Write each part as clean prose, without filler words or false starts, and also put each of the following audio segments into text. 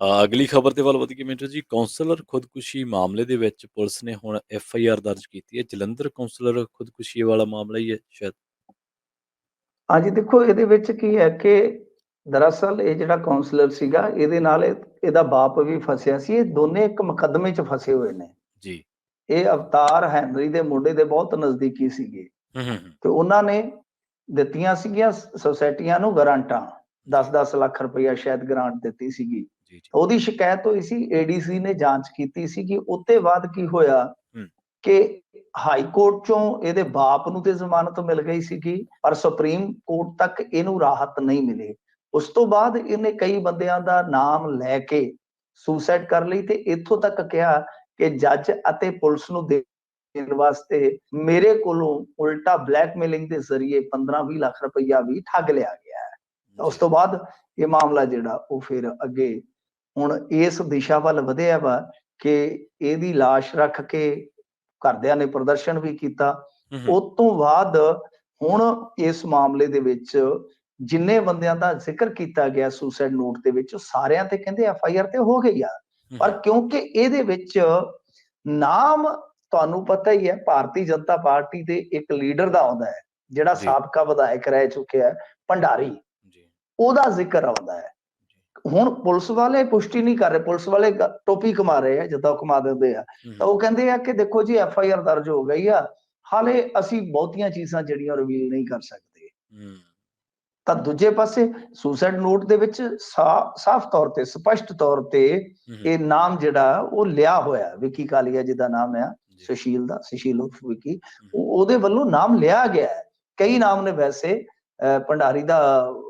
ਅਗਲੀ ਖਬਰ ਦੇ ਵੱਲ ਵਧੀਏ ਮਿੰਟੂ ਜੀ। ਕੌਂਸਲਰ ਖੁਦਕੁਸ਼ੀ ਮਾਮਲੇ ਦੇ ਵਿੱਚ ਪੁਲਿਸ ਨੇ ਹੁਣ ਐਫਆਈਆਰ ਦਰਜ ਕੀਤੀ ਹੈ। ਜਲੰਧਰ ਕੌਂਸਲਰ ਖੁਦਕੁਸ਼ੀ ਵਾਲਾ ਮਾਮਲਾ ਹੀ ਹੈ ਸ਼ਾਇਦ। ਹਾਂਜੀ ਦੇਖੋ, ਇਹਦੇ ਵਿੱਚ ਕੀ ਹੈ ਕਿ ਦਰਅਸਲ ਇਹ ਜਿਹੜਾ ਕਾਉਂਸਲਰ ਸੀਗਾ, ਇਹਦੇ ਨਾਲ ਇਹਦਾ ਬਾਪ ਵੀ ਫਸਿਆ ਸੀ। ਇਹ ਦੋਨੇ ਇੱਕ ਮੁਕੱਦਮੇ 'ਚ ਫਸੇ ਹੋਏ ਨੇ ਜੀ। ਇਹ ਅਵਤਾਰ ਹੈਨਰੀ ਦੇ ਮੁੰਡੇ ਦੇ ਬਹੁਤ ਨਜ਼ਦੀਕੀ ਸੀਗੇ ਹੂੰ। ਤੇ ਉਹਨਾਂ ਨੇ ਦਿੱਤੀਆਂ ਸੀਗੀਆਂ ਸੁਸਾਇਟੀਆਂ ਨੂੰ ਗਰਾਂਟਾਂ, 10-10 ਲੱਖ ਰੁਪਈਆ ਸ਼ਾਇਦ ਗ੍ਰਾਂਟ ਦਿੱਤੀ ਸੀਗੀ। ਜੀ ਜੀ। ਉਹਦੀ ਸ਼ਿਕਾਇਤ ਹੋਈ ਸੀ, ਏਡੀਸੀ ਨੇ ਜਾਂਚ ਕੀਤੀ ਸੀਗੀ। ਉੱਤੇ ਬਾਅਦ ਕੀ ਹੋਇਆ ਕਿ ਹਾਈ ਕੋਰਟ ਚੋਂ ਇਹਦੇ ਬਾਪ ਨੂੰ ਤੇ ਜ਼ਮਾਨਤ ਮਿਲ ਗਈ ਸੀਗੀ, ਪਰ ਸੁਪਰੀਮ ਕੋਰਟ ਤੱਕ ਇਹਨੂੰ ਰਾਹਤ ਨਹੀਂ ਮਿਲੀ। ਉਸ ਤੋਂ ਬਾਅਦ ਇਹਨੇ ਕਈ ਬੰਦਿਆਂ ਦਾ ਨਾਮ ਲੈ ਕੇ ਸੁਸਾਈਡ ਕਰ ਲਈ ਤੇ ਇੱਥੋਂ ਤੱਕ ਕਿਹਾ ਕਿ ਜੱਜ ਅਤੇ ਪੁਲਿਸ ਨੂੰ ਦੇਣ ਵਾਸਤੇ ਮੇਰੇ ਕੋਲੋਂ ਉਲਟਾ ਬਲੈਕਮੇਲਿੰਗ ਦੇ ਜ਼ਰੀਏ 15-20 ਲੱਖ ਰੁਪਈਆ ਵੀ ਠੱਗ ਲਿਆ ਗਿਆ ਹੈ। ਉਸ ਤੋਂ ਬਾਅਦ ਇਹ ਮਾਮਲਾ ਜਿਹੜਾ ਉਹ ਫਿਰ ਅੱਗੇ ਹੁਣ ਇਸ ਦਿਸ਼ਾ ਵੱਲ ਵਧਿਆ ਵਾ ਕਿ ਇਹਦੀ ਲਾਸ਼ ਰੱਖ ਕੇ ਘਰਦਿਆਂ ਨੇ ਪ੍ਰਦਰਸ਼ਨ ਵੀ ਕੀਤਾ। ਉਸ ਤੋਂ ਬਾਅਦ ਹੁਣ ਇਸ ਮਾਮਲੇ ਦੇ ਵਿੱਚ ਜਿੰਨੇ ਬੰਦਿਆਂ ਦਾ ਜ਼ਿਕਰ ਕੀਤਾ ਗਿਆ ਸੁਸਾਈਡ ਨੋਟ ਦੇ ਵਿੱਚ, ਸਾਰਿਆਂ ਤੇ ਕਹਿੰਦੇ ਐਫਆਈਆਰ ਤੇ ਹੋ ਗਈ ਆ, ਪਰ ਕਿਉਂਕਿ ਇਹਦੇ ਵਿੱਚ ਨਾਮ ਤੁਹਾਨੂੰ ਪਤਾ ਹੀ ਹੈ ਭਾਰਤੀ ਜਨਤਾ ਪਾਰਟੀ ਦੇ ਇੱਕ ਲੀਡਰ ਦਾ ਆਉਂਦਾ ਹੈ, ਜਿਹੜਾ ਸਾਬਕਾ ਵਿਧਾਇਕ ਰਹਿ ਚੁੱਕਿਆ ਭੰਡਾਰੀ, ਉਹਦਾ ਜ਼ਿਕਰ ਆਉਂਦਾ ਹੈ। ਹੁਣ ਪੁਲਿਸ ਵਾਲੇ ਪੁਸ਼ਟੀ ਨਹੀਂ ਕਰ ਰਹੇ, ਪੁਲਿਸ ਵਾਲੇ ਟੋਪੀ ਕਮਾ ਰਹੇ ਆ, ਜਿੱਦਾਂ ਕਮਾ ਦਿੰਦੇ ਆ, ਤਾਂ ਉਹ ਕਹਿੰਦੇ ਆ ਕਿ ਦੇਖੋ ਜੀ ਐਫਆਈਆਰ ਦਰਜ ਹੋ ਗਈ ਆ, ਹਾਲੇ ਅਸੀਂ ਬਹੁਤੀਆਂ ਚੀਜ਼ਾਂ ਜਿਹੜੀਆਂ ਰਿਵੀਲ ਨਹੀਂ ਕਰ ਸਕਦੇ। ਤਾਂ ਦੂਜੇ ਪਾਸੇ ਸੁਸਾਈਡ ਨੋਟ ਦੇ ਵਿੱਚ ਸਾਫ਼ ਤੌਰ ਤੇ, ਸਪਸ਼ਟ ਤੌਰ ਤੇ ਇਹ ਨਾਮ ਜਿਹੜਾ ਉਹ ਲਿਆ ਹੋਇਆ, ਵਿੱਕੀ ਕਾਲੀਆ ਜਿਹਦਾ ਨਾਮ ਆ, ਸੁਸ਼ੀਲ ਦਾ, ਸੁਸ਼ੀਲ ਉਰਫ ਵਿੱਕੀ, ਉਹਦੇ ਵੱਲੋਂ ਨਾਮ ਲਿਆ ਗਿਆ ਹੈ। ਕਈ ਨਾਮ ਨੇ ਵੈਸੇ, ਭੰਡਾਰੀ ਦਾ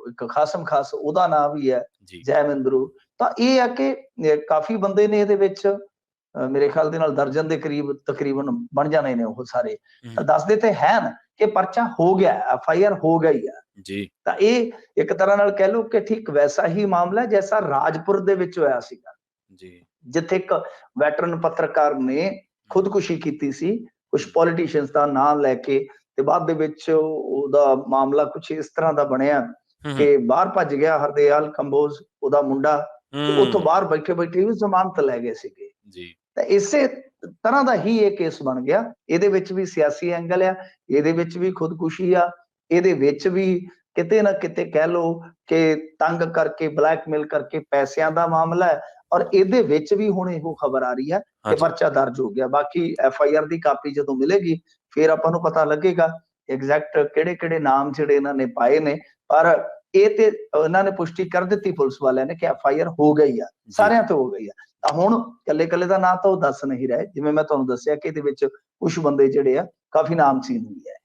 ਇੱਕ ਖਾਸਮ ਖਾਸ ਉਹਦਾ ਨਾਮ ਵੀ ਹੈ, ਜੈਮਿੰਦਰੂ। ਤਾਂ ਇਹ ਹੈ ਕਿ ਕਾਫੀ ਬੰਦੇ ਨੇ ਇਹਦੇ ਵਿੱਚ, ਮੇਰੇ ਖਿਆਲ ਦੇ ਨਾਲ ਦਰਜਨ ਦੇ ਕਰੀਬ ਤਕਰੀਬਨ ਬਣ ਜਾਣੇ ਨੇ ਉਹ ਸਾਰੇ, ਤਾਂ ਦੱਸਦੇ ਤੇ ਹੈ ਕਿ ਪਰਚਾ ਹੋ ਗਿਆ, ਐਫਆਈਆਰ ਹੋ ਗਈ ਆ ਜੀ। ਤਾਂ ਇਹ ਇੱਕ ਤਰ੍ਹਾਂ ਨਾਲ ਕਹਿ ਲਓ ਕਿ ਠੀਕ ਵੈਸਾ ਹੀ ਮਾਮਲਾ ਜੈਸਾ ਰਾਜਪੁਰ ਦੇ ਵਿੱਚ ਹੋਇਆ ਸੀਗਾ ਜੀ, ਜਿੱਥੇ ਇੱਕ ਵੈਟਰਨ ਪੱਤਰਕਾਰ ਨੇ ਖੁਦਕੁਸ਼ੀ ਕੀਤੀ ਸੀ, ਕੁਝ ਪੋਲੀਟੀਸ਼ੀਅਨਸ ਦਾ ਨਾਮ ਲੈ ਕੇ, ਤੇ ਬਾਅਦ ਦੇ ਵਿੱਚ ਉਹਦਾ ਮਾਮਲਾ ਕੁਝ ਇਸ ਤਰ੍ਹਾਂ ਦਾ ਬਣਿਆ ਕਿ ਬਾਹਰ ਭੱਜ ਗਿਆ ਹਰਦਿਆਲ ਕੰਬੋਜ, ਉਹਦਾ ਮੁੰਡਾ, ਤੇ ਉੱਥੋਂ ਬਾਹਰ ਬੈਠੇ ਬੈਠੇ ਵੀ ਜ਼ਮਾਨਤ ਲੈ ਗਏ ਸੀਗੇ ਜੀ। ਤਾਂ ਇਸੇ ਤਰ੍ਹਾਂ ਦਾ ਹੀ ਇਹ ਕੇਸ ਬਣ ਗਿਆ। ਇਹਦੇ ਵਿੱਚ ਵੀ ਸਿਆਸੀ ਐਂਗਲ ਆ, ਇਹਦੇ ਵਿੱਚ ਵੀ ਖੁਦਕੁਸ਼ੀ ਆ, ਇਹਦੇ ਵਿੱਚ ਵੀ ਕਿਤੇ ਨਾ ਕਿਤੇ ਕਹਿ ਲਓ ਕਿ ਤੰਗ ਕਰਕੇ, ਬਲੈਕਮੇਲ ਕਰਕੇ ਪੈਸਿਆਂ ਦਾ ਮਾਮਲਾ ਹੈ। ਔਰ ਇਹਦੇ ਵਿੱਚ ਵੀ ਹੁਣ ਇਹੋ ਖਬਰ ਆ ਰਹੀ ਹੈ ਕਿ ਪਰਚਾ ਦਰਜ ਹੋ ਗਿਆ। ਬਾਕੀ ਐਫਆਈਆਰ ਦੀ ਕਾਪੀ ਜਦੋਂ ਮਿਲੇਗੀ ਫਿਰ ਆਪਾਂ ਨੂੰ ਪਤਾ ਲੱਗੇਗਾ ਐਗਜ਼ੈਕਟ ਕਿਹੜੇ ਕਿਹੜੇ ਨਾਮ ਜਿਹੜੇ ਇਹਨਾਂ ਨੇ ਪਾਏ ਨੇ। ਪਰ ਇਹ ਤੇ ਇਹਨਾਂ ਨੇ ਪੁਸ਼ਟੀ ਕਰ ਦਿੱਤੀ ਪੁਲਿਸ ਵਾਲਿਆਂ ਨੇ ਕਿ ਐਫਆਈਆਰ ਹੋ ਗਈ ਆ, ਸਾਰਿਆਂ ਤੇ ਹੋ ਗਈ ਆ। ਤਾਂ ਹੁਣ ਕੱਲੇ ਕੱਲੇ ਦਾ ਨਾਂ ਤਾਂ ਉਹ ਦੱਸ ਨਹੀਂ ਰਹੇ, ਜਿਵੇਂ ਮੈਂ ਤੁਹਾਨੂੰ ਦੱਸਿਆ ਕਿ ਇਹਦੇ ਵਿੱਚ ਕੁਝ ਬੰਦੇ ਜਿਹੜੇ ਆ ਕਾਫੀ ਨਾਮਚੀਨ ਵੀ ਹੈ।